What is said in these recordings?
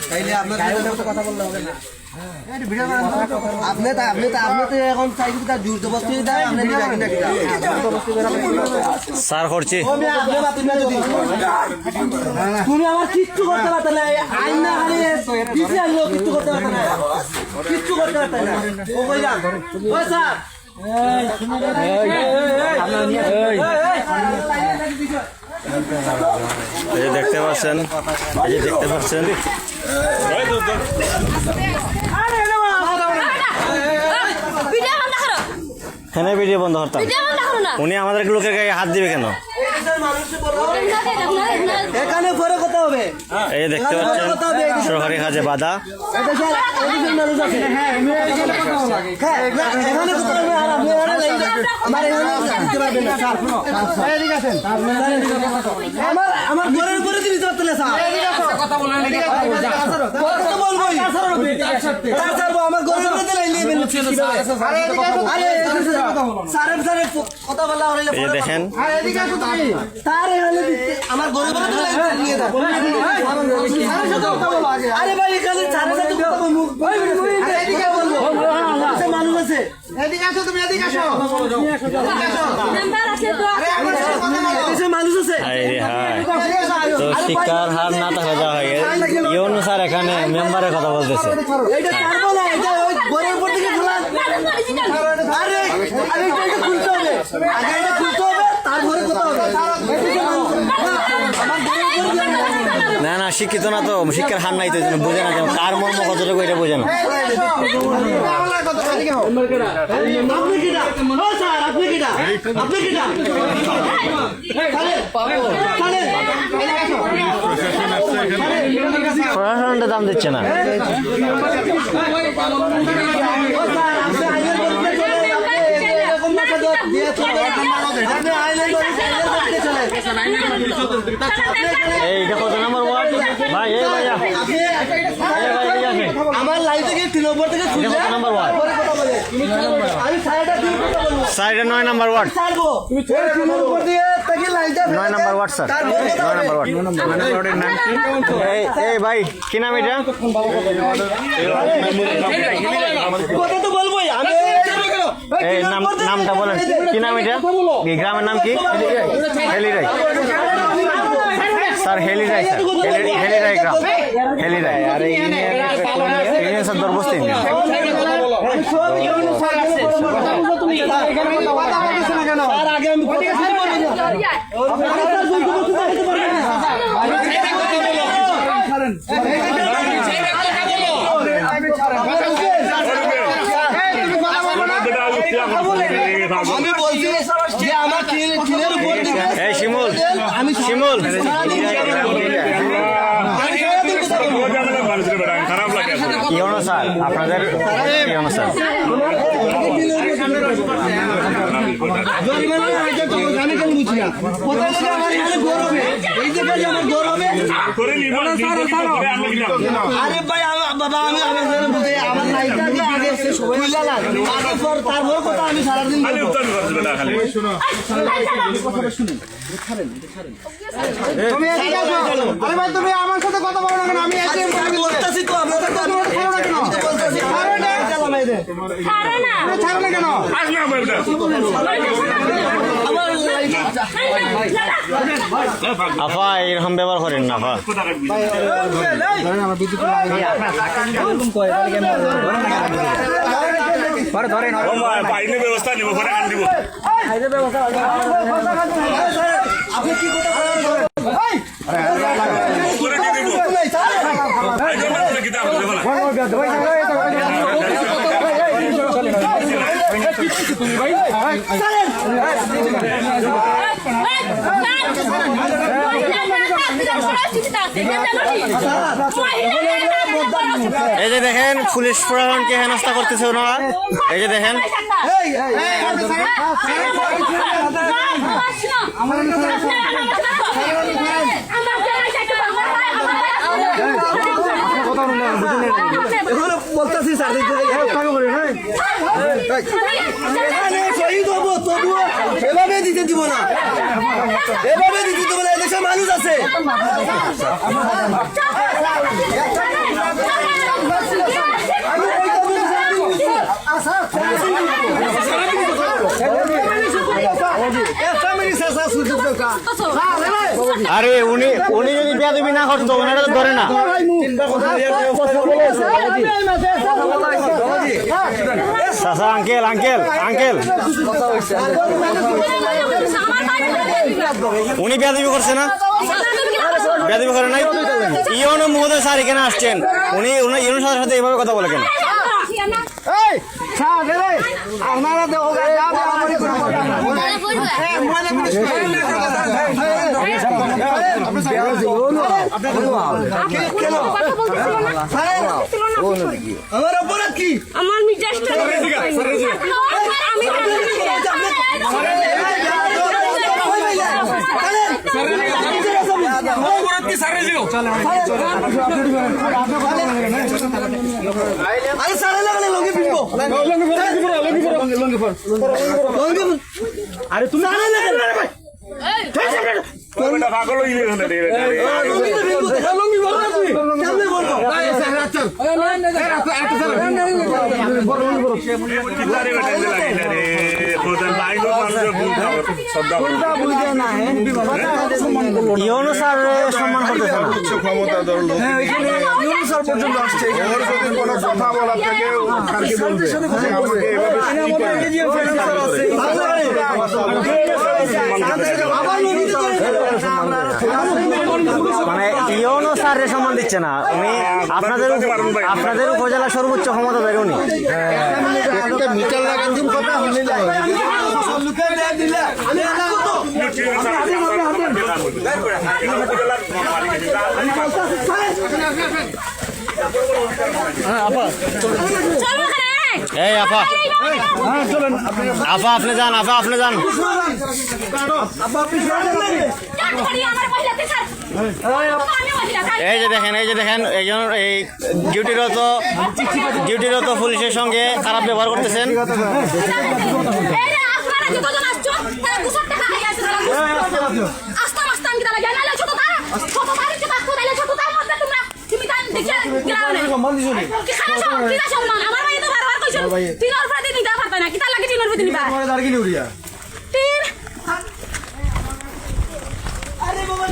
তাইলে আপনার কথা বললে হবে না। আপনি তো এখন চাইছি তার জোর জবরদস্তি দেয় আপনি স্যার করছি তুমি আমার কিচ্ছু করতে পারতে না আইন না খালি পিছিয়ে আনলেও কিচ্ছু করতে পারতে না কিচ্ছু করতে পারতে না ও কই যান ও স্যার এই যে দেখতে পাচ্ছেন হ্যাঁ ভিডিও বন্ধ করতাম উনি আমাদের লোকের গায়ে হাত দিবে কেন এখানে পরে কথা হবে এই যে দেখতে পাচ্ছেন সরকারি কাজে বাধা আমার ঘরের উপরে তুমি ধরতে আমার ঘরের উপরে কথা বলা এই যে দেখেন আমার ঘরের উপরে আরে ভাই এখানে মানুষ আছে মানুষ আছে তো শিক্ষার হার না থাকা যাওয়া হয় ইউনু স্যার এখানে মেম্বারের কথা বলতেছে না না শিক্ষিত না তো শিক্ষার হার নাই তো বোঝে না যেন কার মর্ম কতটুকু এটা বোঝে না প্রশাসনটা দাম দিচ্ছে না এইটা কত নম্বর ওয়ার্ড ভাই এই ভাইয়া আমার লাইফ থেকে 3 নম্বর থেকে কত নম্বর ওয়ার্ড আমি সাইডটা দিয়ে কথা বলবো সাইডে 9 নম্বর ওয়ার্ড ছাড়বো তুমি 3 নম্বর দিয়ে তাকে লাইনটা 9 নম্বর ওয়ার্ড স্যার 9 নম্বর ওয়ার্ড 9 নম্বর ওয়ার্ডের নাম কি এই ভাই কি নাম এটা কথা তো বলবোই আমি এই নামটা বলেন কি নাম এটা এই গ্রামের নাম কি হেলিরাই স্যার হেলিরাই স্যার হেলিরাই গ্রাম হেলিরাই আর এই ইউনিয়ন স্যার দরবস্তি আমি বলছি যে আমার কিনের উপর এই শিমুল শিমুল ইউনো স্যার আপনাদের ইউনো স্যার আরে ভাই বাবা আমি আমার লাইফটাকে আগে তারপর কথা আমি সারাদিন আরে ভাই তুমি আমার সাথে কথা বলো না কেন আমি বলতেছি তো আপনাদের ছাড়ো না কেন আফা এরকম ব্যবহার করেন না আফা ব্যবস্থা নিব পরে আন দিব আপনি কি এই যে দেখেন পুলিশ প্রশাসনকে হেনস্থা করতেছে ওনারা এই যে দেখেন বলতেছি শহীদ হবো তবুও এভাবে দিতে দিব না এভাবে দিতে দিব না এদেশে মানুষ আছে করতেছো? আরে উনি উনি যদি বেয়াদবি না করতো ওনারা তো ধরে না। চাচা আঙ্কেল আঙ্কেল আঙ্কেল উনি বেয়াদবি করছে না? বেয়াদবি করে নাই? ইয়নো মুহূর্তে স্যার এখানে আসছেন, উনি ইয়নো স্যারের সাথে এভাবে কথা বলে কেন? আমার অপরাধ কি? আমার মিজাজটা আরে সারা লাগালে লঙ্গি পিনবো। আরে তুমি সারা লাগালে ভাই পাগল হয়ে গেলে লঙ্গি বল না তুই কেমনে বলবো? ইয়নো স্যার সম্মান করতেছে না। ক্ষমতাধর লোক স্যার পর্যন্ত আসছে ওর যদি কোনো কথা বলা থাকে ও স্যারকে বলবে আমাকে এভাবে মানে ইয়নো স্যার সম্মান দিচ্ছে না, উনি আপনাদের উপজেলা সর্বোচ্চ ক্ষমতাধারী উনি। একটা মিটার লাগান দিন কথা হলে এই আপা আপা আপনি যান, আপা আপনি যান। এই যে দেখেন একজন এই ডিউটিরত পুলিশের সঙ্গে খারাপ ব্যবহার করতেছেন।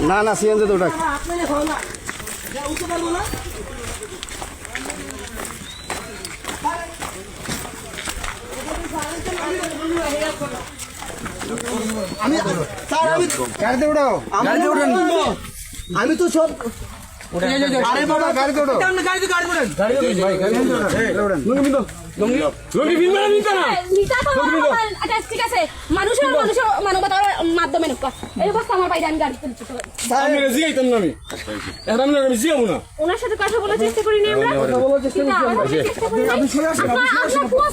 না না সিএনজি তো ওটা গাড়িতে উঠাও গাড়িতে ওঠেন। আমি তো সব আরে বাবা গাড়িতে উঠাও ঠিক আছে মানুষের মানবতার মাধ্যমে এই অবস্থা আমার বাইরে আমি গাড়ি তুলছি ওনার সাথে কথা বলার চেষ্টা করিনি আমরা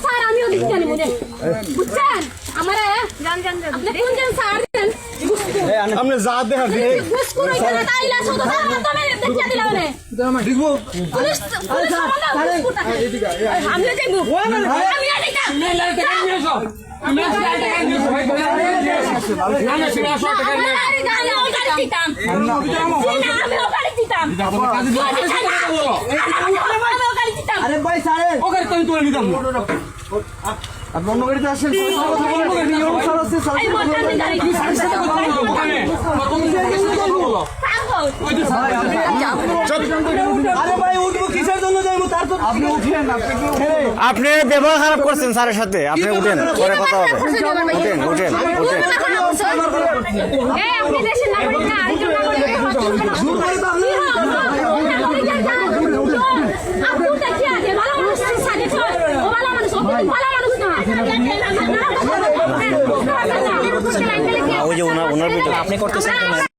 স্যার আমিও দেখি জানি মনে বুঝছেন আমার কোনজন স্যার দেন আপনি যা দেখা ঘুষ করে তাইলা ছোট তার মাধ্যমে দেখিয়ে দিলাম না দেখবো পুলিশ আমি দেখবো আমি আরে ভাই সারে আপনি অন্য গাড়িতে আসেন আরে ভাই উঠবো কিসের জন্য যাইবো তারপর আপনি উঠেন আপনি ব্যবহার খারাপ করছেন স্যারের সাথে, আপনি উঠেন, পরে কথা হবে। উঠেন উঠেন উঠেন। ওই যে ওনার ভিতরে আপনি করতেছেন।